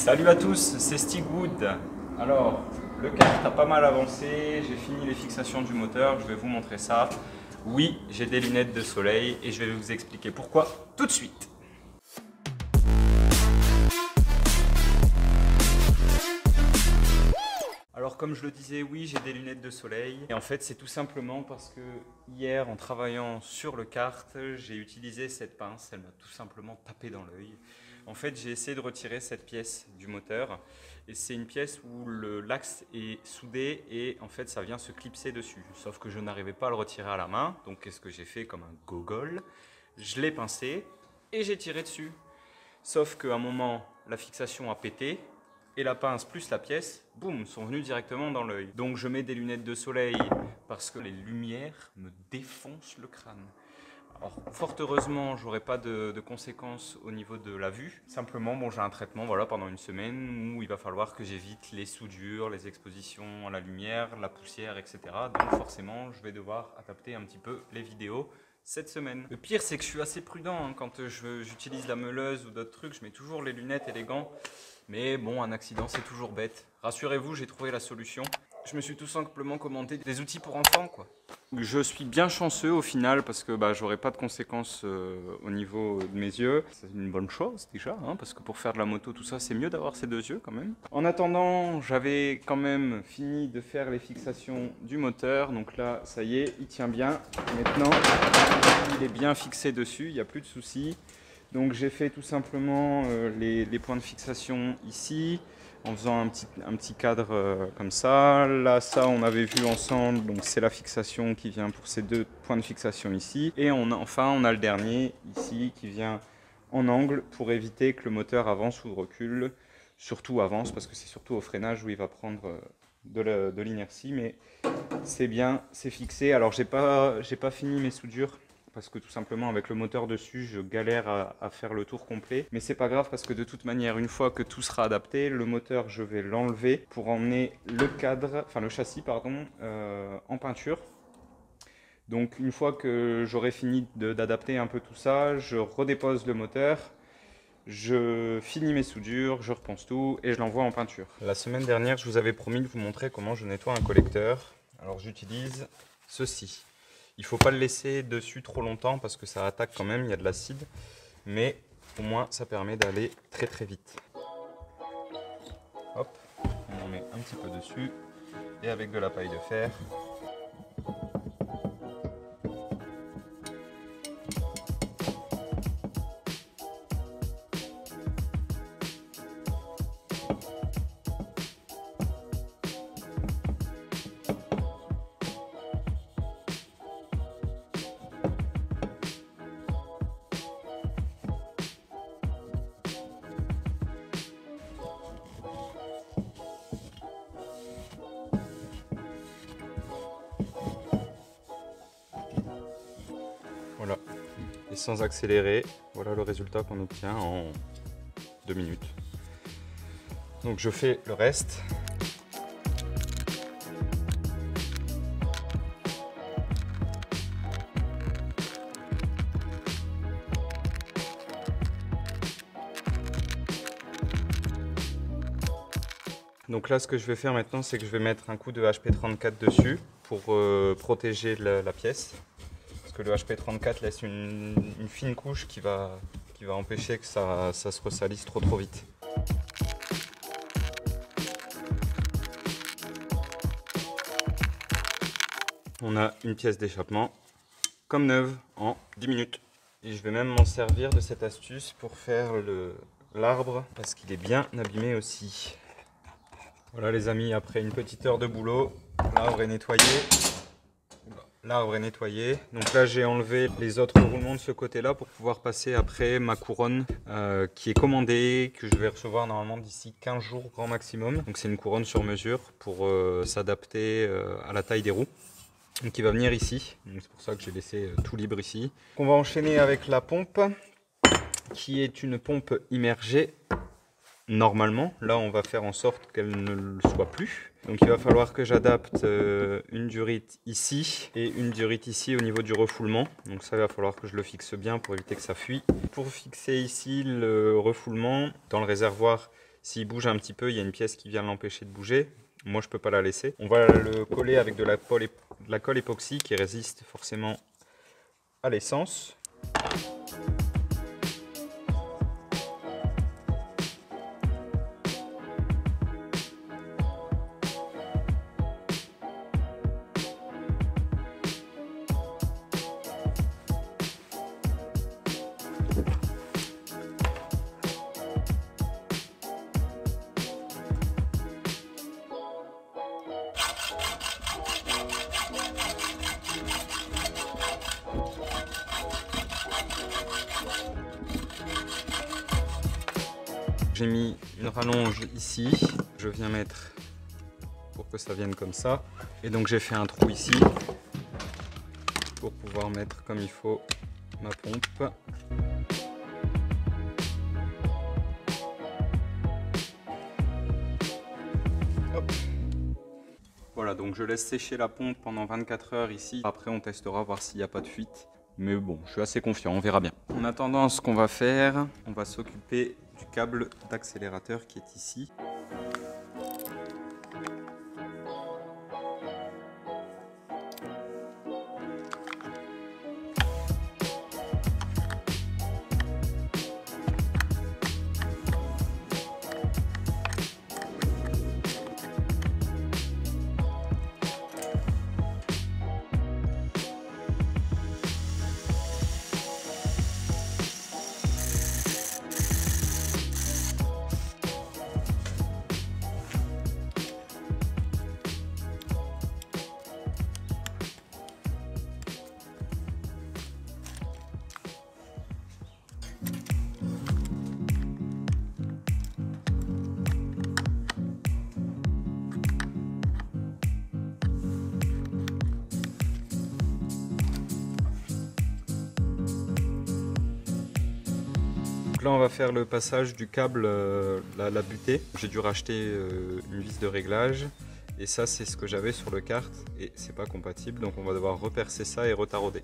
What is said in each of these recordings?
Salut à tous, c'est Stigwood. Alors, le kart a pas mal avancé, j'ai fini les fixations du moteur, je vais vous montrer ça. Oui, j'ai des lunettes de soleil et je vais vous expliquer pourquoi tout de suite. Alors comme je le disais, oui, j'ai des lunettes de soleil. Et en fait, c'est tout simplement parce que hier, en travaillant sur le kart, j'ai utilisé cette pince. Elle m'a tout simplement tapé dans l'œil. En fait, j'ai essayé de retirer cette pièce du moteur. Et c'est une pièce où l'axe est soudé et en fait, ça vient se clipser dessus. Sauf que je n'arrivais pas à le retirer à la main. Donc, qu'est-ce que j'ai fait comme un gogol? Je l'ai pincé et j'ai tiré dessus. Sauf qu'à un moment, la fixation a pété. Et la pince plus la pièce, boum, sont venues directement dans l'œil. Donc je mets des lunettes de soleil parce que les lumières me défoncent le crâne. Alors fort heureusement, j'aurai pas de conséquences au niveau de la vue. Simplement, bon, j'ai un traitement voilà, pendant une semaine où il va falloir que j'évite les soudures, les expositions à la lumière, la poussière, etc. Donc forcément, je vais devoir adapter un petit peu les vidéos cette semaine. Le pire, c'est que je suis assez prudent hein, quand j'utilise la meuleuse ou d'autres trucs. Je mets toujours les lunettes et les gants. Mais bon, un accident, c'est toujours bête. Rassurez-vous, j'ai trouvé la solution. Je me suis tout simplement commandé des outils pour enfants, quoi. Je suis bien chanceux au final parce que j'aurai pas de conséquences au niveau de mes yeux. C'est une bonne chose déjà, hein, parce que pour faire de la moto, tout ça, c'est mieux d'avoir ses deux yeux quand même. En attendant, j'avais quand même fini de faire les fixations du moteur. Donc là, ça y est, il tient bien. Maintenant, il est bien fixé dessus, il n'y a plus de soucis. Donc j'ai fait tout simplement les points de fixation ici, en faisant un petit cadre comme ça. Là, ça on avait vu ensemble, donc c'est la fixation qui vient pour ces deux points de fixation ici. Et enfin on a le dernier ici qui vient en angle pour éviter que le moteur avance ou recule. Surtout avance parce que c'est surtout au freinage où il va prendre de l'inertie. Mais c'est bien, c'est fixé. Alors j'ai pas fini mes soudures. Parce que tout simplement avec le moteur dessus je galère à faire le tour complet, mais c'est pas grave parce que de toute manière une fois que tout sera adapté, le moteur je vais l'enlever pour emmener le châssis pardon, en peinture. Donc une fois que j'aurai fini d'adapter un peu tout ça, je redépose le moteur, je finis mes soudures, je repense tout et je l'envoie en peinture. La semaine dernière je vous avais promis de vous montrer comment je nettoie un collecteur. Alors j'utilise ceci. Il ne faut pas le laisser dessus trop longtemps parce que ça attaque quand même, il y a de l'acide. Mais au moins ça permet d'aller très très vite. Hop, on en met un petit peu dessus. Et avec de la paille de fer. Voilà, et sans accélérer, voilà le résultat qu'on obtient en 2 minutes. Donc je fais le reste. Donc là ce que je vais faire maintenant c'est que je vais mettre un coup de HP34 dessus pour protéger la pièce. Parce que le HP34 laisse une fine couche qui va empêcher que ça se ressalisse trop vite. On a une pièce d'échappement comme neuve en 10 minutes. Et je vais même m'en servir de cette astuce pour faire l'arbre parce qu'il est bien abîmé aussi. Voilà les amis, après une petite heure de boulot, l'arbre est nettoyé. L'arbre est nettoyé. Donc là, j'ai enlevé les autres roulements de ce côté-là pour pouvoir passer après ma couronne qui est commandée, que je vais recevoir normalement d'ici 15 jours grand maximum. Donc c'est une couronne sur mesure pour s'adapter à la taille des roues. Donc il va venir ici. C'est pour ça que j'ai laissé tout libre ici. On va enchaîner avec la pompe qui est une pompe immergée. Normalement, là on va faire en sorte qu'elle ne le soit plus. Donc il va falloir que j'adapte une durite ici et une durite ici au niveau du refoulement. Donc ça il va falloir que je le fixe bien pour éviter que ça fuit. Pour fixer ici le refoulement, dans le réservoir S'il bouge un petit peu, il y a une pièce qui vient l'empêcher de bouger. Moi, je peux pas la laisser. On va le coller avec de la colle époxy qui résiste forcément à l'essence. J'ai mis une rallonge ici, je viens mettre pour que ça vienne comme ça. Et donc j'ai fait un trou ici pour pouvoir mettre comme il faut ma pompe. Hop. Voilà, donc je laisse sécher la pompe pendant 24 heures ici. Après on testera voir s'il n'y a pas de fuite. Mais bon, je suis assez confiant, on verra bien. En attendant, ce qu'on va faire, on va s'occuper du câble d'accélérateur qui est ici. Donc là on va faire le passage du câble, la butée. J'ai dû racheter une vis de réglage et ça c'est ce que j'avais sur le kart et c'est pas compatible, donc on va devoir repercer ça et retarauder.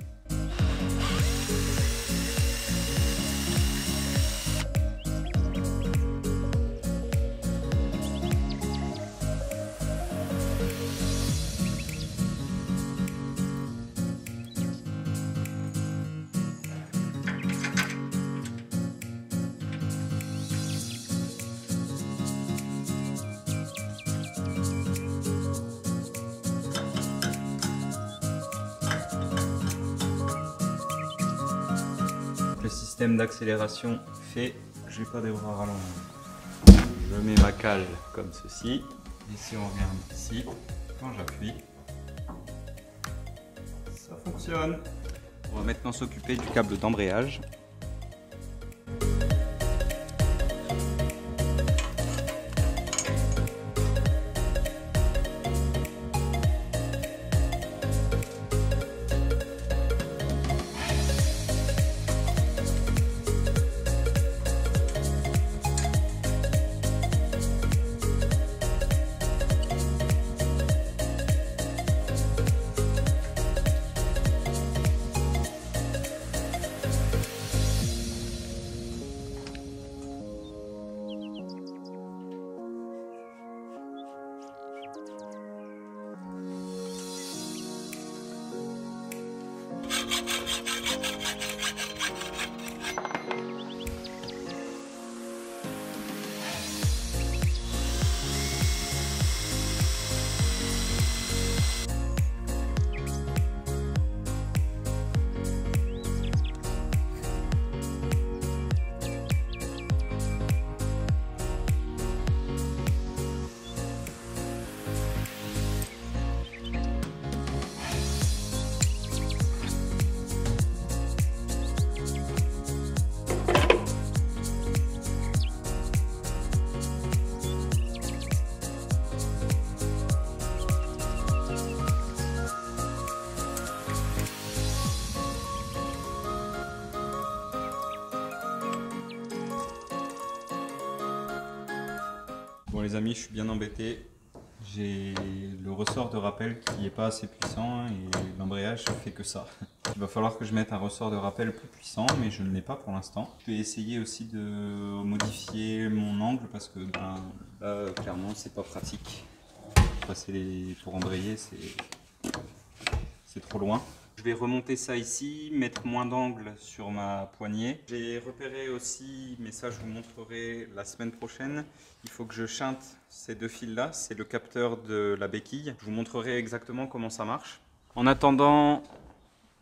Le système d'accélération fait, j'ai pas des bras rallongés. Je mets ma cale comme ceci. Et si on regarde ici, quand j'appuie, ça fonctionne. On va maintenant s'occuper du câble d'embrayage. Bon les amis, je suis bien embêté. J'ai le ressort de rappel qui n'est pas assez puissant et l'embrayage fait que ça. Il va falloir que je mette un ressort de rappel plus puissant, mais je ne l'ai pas pour l'instant. Je vais essayer aussi de modifier mon angle parce que là, clairement, c'est pas pratique. Pour embrayer, c'est trop loin. Je vais remonter ça ici, mettre moins d'angle sur ma poignée. J'ai repéré aussi, mais ça je vous montrerai la semaine prochaine, il faut que je chinte ces deux fils là, c'est le capteur de la béquille. Je vous montrerai exactement comment ça marche. En attendant,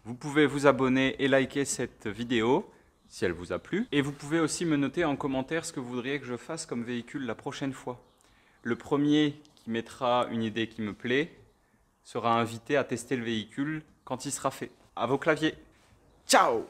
vous pouvez vous abonner et liker cette vidéo si elle vous a plu. Et vous pouvez aussi me noter en commentaire ce que vous voudriez que je fasse comme véhicule la prochaine fois. Le premier qui mettra une idée qui me plaît sera invité à tester le véhicule quand il sera fait. À vos claviers. Ciao!